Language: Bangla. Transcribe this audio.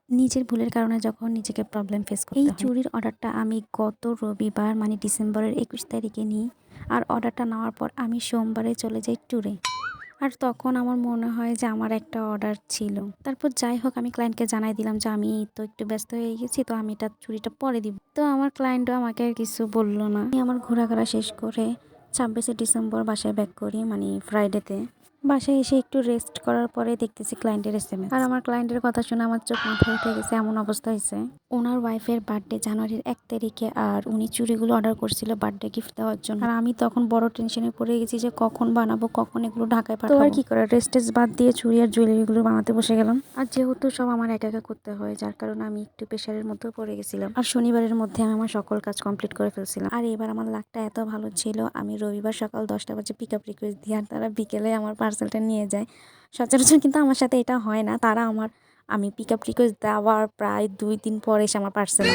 নিজের ভুলের কারণে যখন নিজেকে প্রবলেম ফেস করতে হয়। এই চুড়ির অর্ডারটা আমি গত রবিবার মানে ডিসেম্বরের ২১ তারিখে নিই। আর অর্ডারটা নেওয়ার পর আমি সোমবারে চলে যাই ট্যুরে। আর তখন আমার মনে হয় যে আমার একটা অর্ডার ছিল। তারপর যাই হোক আমি ক্লায়েন্টকে জানাই দিলাম যে আমি তো একটু ব্যস্ত হয়ে গেছি, তো আমি এটা চুড়িটা পরে দিব। তো আমার ক্লায়েন্টও আমাকে আর কিছু বলল না। আমি আমার ঘোরাঘোরা শেষ করে ২৬শে ডিসেম্বর বাসায় ব্যাক করি, মানে ফ্রাইডেতে। বাসায় এসে একটু রেস্ট করার পরে দেখতেছি ক্লায়েন্টের এসএমএস। আর আমার ক্লায়েন্টের কথা শুনে আমার চোখ মাথায় উঠে গেছে, এমন অবস্থা হয়েছে। ওনার ওয়াইফের বার্থডে জানুয়ারির ১ তারিখে, আর উনি চুড়িগুলো অর্ডার করছিল বার্থডে গিফট দেওয়ার জন্য। আর আমি তখন বড় টেনশনে পড়ে গেছি যে কখন বানাবো, কখন এগুলো ঢাকায় পাঠাবো। তো আর কি করে, রেস্টেজ বাদ দিয়ে চুড়ি আর জুয়েলারিগুলো বানাতে বসে গেলাম। আর যেহেতু সব আমার একা একা করতে হয়, যার কারণে আমি একটু প্রেশারের মধ্যেও পড়ে গেছিলাম। আর শনিবারের মধ্যে আমি আমার সকল কাজ কমপ্লিট করে ফেলছিলাম। আর এবার আমার লাকটা এত ভালো ছিল, আমি রবিবার সকাল ১০টা বাজে পিক আপ রিকোয়েস্ট দিই, আর তারা বিকেলে আমার পার্সেলটা নিয়ে যায়। সচরাচর কিন্তু আমার সাথে এটা হয় না। আমি পিক আপ রিকোয়েস্ট দেওয়ার প্রায় ২ দিন পরে এসে আমার পার্সেল